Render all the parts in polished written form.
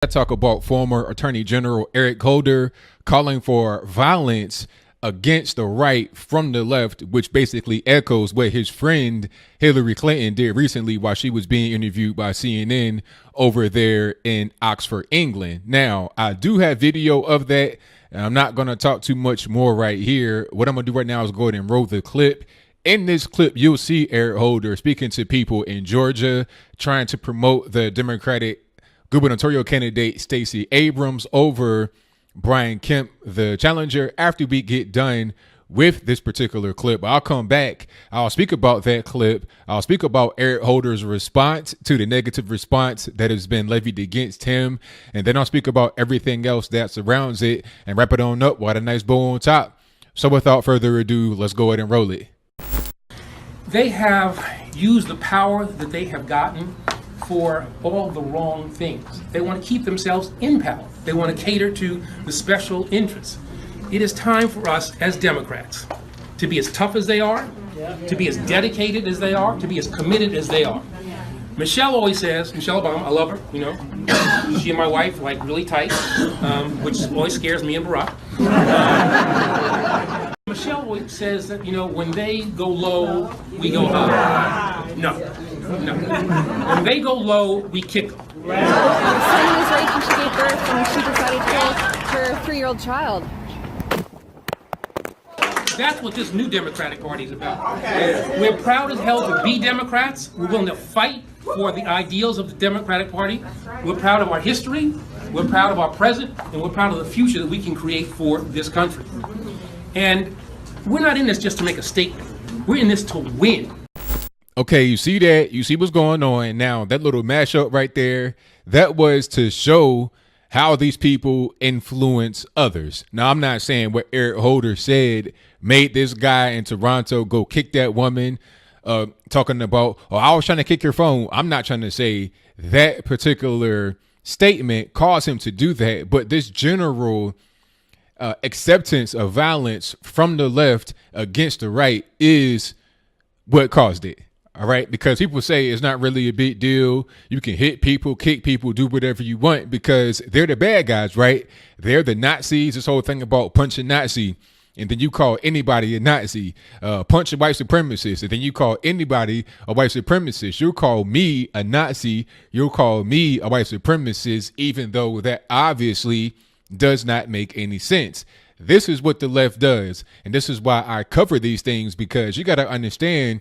I talk about former Attorney General Eric Holder calling for violence against the right from the left, which basically echoes what his friend Hillary Clinton did recently while she was being interviewed by CNN over there in Oxford, England. Now, I do have video of that, and I'm not going to talk too much more right here. What I'm going to do right now is go ahead and roll the clip. In this clip, you'll see Eric Holder speaking to people in Georgia, trying to promote the Democratic gubernatorial candidate Stacey Abrams over Brian Kemp, the challenger. After we get done with this particular clip, I'll come back. I'll speak about that clip. I'll speak about Eric Holder's response to the negative response that has been levied against him. And then I'll speak about everything else that surrounds it and wrap it on up with a nice bow on top. So without further ado, let's go ahead and roll it. They have used the power that they have gotten for all the wrong things. They want to keep themselves in power. They want to cater to the special interests. It is time for us as Democrats to be as tough as they are, to be as dedicated as they are, to be as committed as they are. Michelle always says, Michelle Obama, I love her, you know, she and my wife like really tight, which always scares me and Barack. Michelle always says that, you know, when they go low, we go high. No. When they go low, we kick them. Her son was raped when she gave birth and she decided to kill her 3-year-old child. That's what this new Democratic Party is about. We're proud as hell to be Democrats. We're willing to fight for the ideals of the Democratic Party. We're proud of our history, we're proud of our present, and we're proud of the future that we can create for this country. And we're not in this just to make a statement. We're in this to win. Okay, you see that? You see what's going on now? That little mashup right there, that was to show how these people influence others. Now, I'm not saying what Eric Holder said made this guy in Toronto go kick that woman, talking about, oh, I was trying to kick your phone. I'm not trying to say that particular statement caused him to do that, but this general acceptance of violence from the left against the right is what caused it. All right, because people say it's not really a big deal. You can hit people, kick people, do whatever you want because they're the bad guys, right? They're the Nazis. This whole thing about punch a Nazi, and then you call anybody a Nazi, punch a white supremacist, and then you call anybody a white supremacist. You'll call me a Nazi. You'll call me a white supremacist, even though that obviously does not make any sense. This is what the left does, and this is why I cover these things, because you got to understand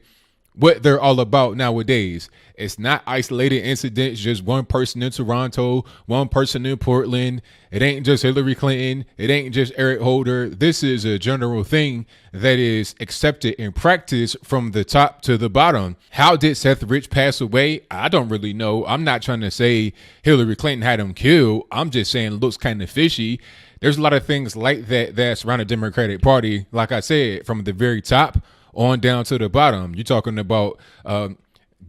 what they're all about nowadays. It's not isolated incidents, just one person in Toronto, one person in Portland. It ain't just Hillary Clinton. It ain't just Eric Holder. This is a general thing that is accepted in practice from the top to the bottom. How did Seth Rich pass away? I don't really know. I'm not trying to say Hillary Clinton had him killed. I'm just saying it looks kind of fishy. There's a lot of things like that that's around the Democratic Party. Like I said, from the very top on down to the bottom. You're talking about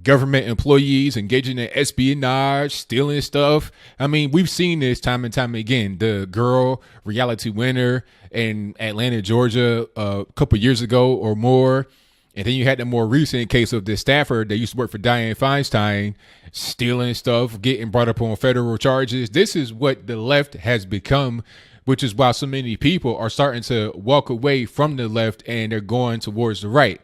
government employees engaging in espionage, stealing stuff. I mean, we've seen this time and time again. The girl reality winner in Atlanta, Georgia, a couple years ago or more. And then you had the more recent case of the staffer that used to work for Dianne Feinstein stealing stuff, getting brought up on federal charges. This is what the left has become, which is why so many people are starting to walk away from the left and they're going towards the right.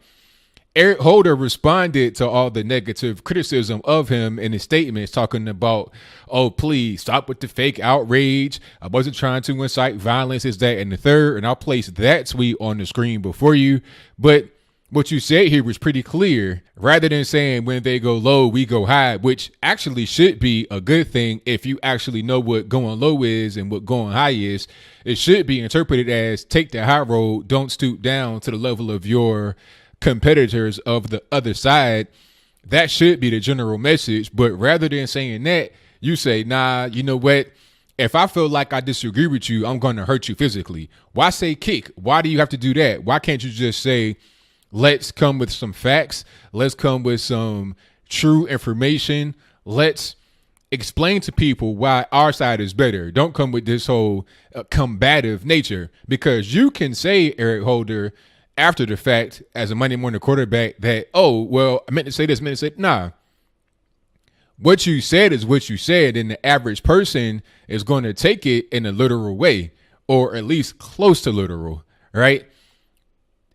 Eric Holder responded to all the negative criticism of him in his statements, talking about, oh, please stop with the fake outrage. I wasn't trying to incite violence, is that and the third. And I'll place that tweet on the screen before you. But what you said here was pretty clear. Rather than saying when they go low, we go high, which actually should be a good thing if you actually know what going low is and what going high is. It should be interpreted as take the high road, don't stoop down to the level of your competitors of the other side. That should be the general message. But rather than saying that, you say, nah, you know what? If I feel like I disagree with you, I'm going to hurt you physically. Why say kick? Why do you have to do that? Why can't you just say, let's come with some facts. Let's come with some true information. Let's explain to people why our side is better. Don't come with this whole combative nature, because you can say, Eric Holder, after the fact as a Monday morning quarterback that, oh, well, I meant to say this, nah. what you said is what you said, and the average person is going to take it in a literal way, or at least close to literal, right?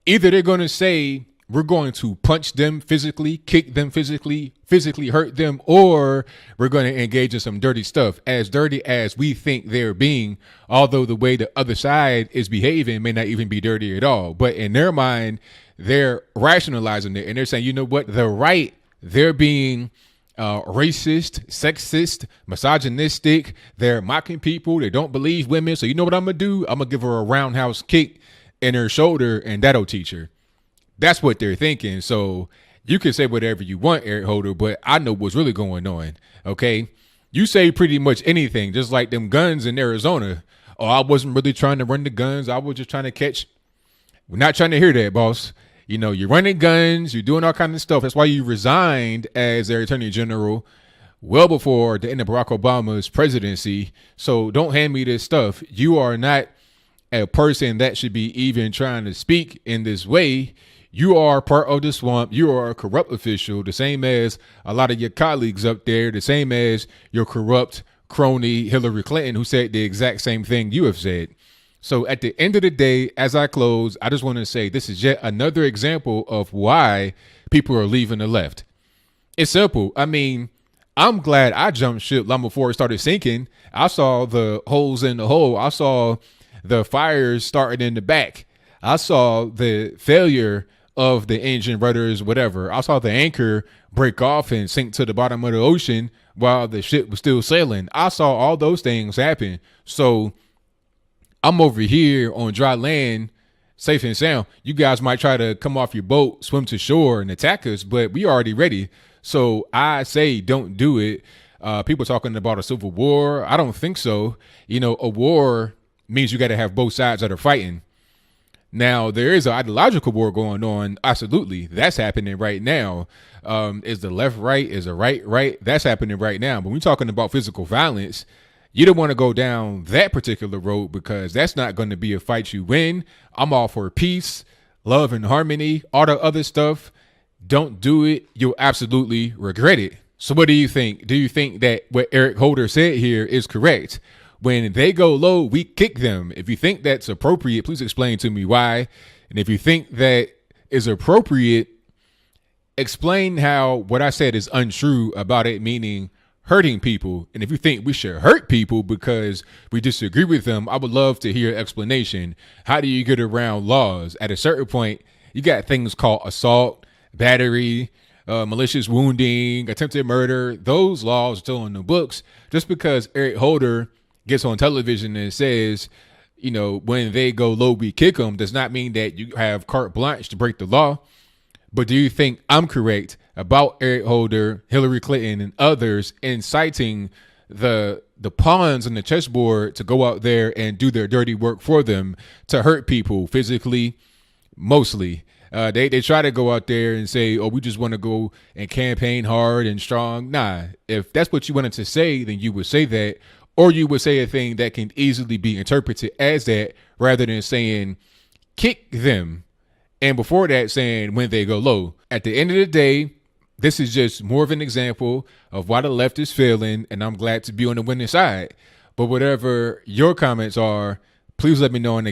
Either they're going to say, we're going to punch them physically, kick them physically hurt them, or we're going to engage in some dirty stuff, as dirty as we think they're being, although the way the other side is behaving may not even be dirty at all. But in their mind, they're rationalizing it, and they're saying, you know what, the right, they're being racist, sexist, misogynistic. They're mocking people. They don't believe women. So you know what I'm going to do? I'm going to give her a roundhouse kick in her shoulder, and that'll teach her. That's what they're thinking. So you can say whatever you want, Eric Holder, but I know what's really going on. Okay. You say pretty much anything, just like them guns in Arizona. Oh, I wasn't really trying to run the guns. I was just trying to catch. We're not trying to hear that, boss. You know, you're running guns, you're doing all kinds of stuff. That's why you resigned as their attorney general well before the end of Barack Obama's presidency. So don't hand me this stuff. You are not a person that should be even trying to speak in this way. You are part of the swamp. You are a corrupt official, the same as a lot of your colleagues up there, the same as your corrupt crony Hillary Clinton, who said the exact same thing you have said. So at the end of the day, as I close, I just want to say this is yet another example of why people are leaving the left. It's simple. I mean, I'm glad I jumped ship long before it started sinking. I saw the holes in the hole. I saw the fires starting in the back. I saw the failure of the engine rudders, whatever. I saw the anchor break off and sink to the bottom of the ocean while the ship was still sailing. I saw all those things happen. So I'm over here on dry land, safe and sound. You guys might try to come off your boat, swim to shore and attack us, but we already ready. So I say don't do it. People talking about a civil war. I don't think so. You know, a war means you got to have both sides that are fighting. Now, there is an ideological war going on. Absolutely. That's happening right now. Is the left right? Is the right? That's happening right now. But when we're talking about physical violence, you don't want to go down that particular road because that's not going to be a fight you win. I'm all for peace, love, and harmony, all the other stuff. Don't do it. You'll absolutely regret it. So what do you think? Do you think that what Eric Holder said here is correct? When they go low, we kick them. If you think that's appropriate, please explain to me why. And if you think that is appropriate, explain how what I said is untrue about it, meaning hurting people. And if you think we should hurt people because we disagree with them, I would love to hear an explanation. How do you get around laws? At a certain point, you got things called assault, battery, malicious wounding, attempted murder. Those laws are still in the books. Just because Eric Holder gets on television and says, you know, when they go low, we kick them, does not mean that you have carte blanche to break the law. But do you think I'm correct about Eric Holder, Hillary Clinton, and others inciting the pawns on the chessboard to go out there and do their dirty work for them, to hurt people physically, mostly? They try to go out there and say, oh, we just want to go and campaign hard and strong. Nah, if that's what you wanted to say, then you would say that, or you would say a thing that can easily be interpreted as that rather than saying kick them. And before that, saying when they go low. At the end of the day, this is just more of an example of why the left is failing, and I'm glad to be on the winning side. But whatever your comments are, please let me know in the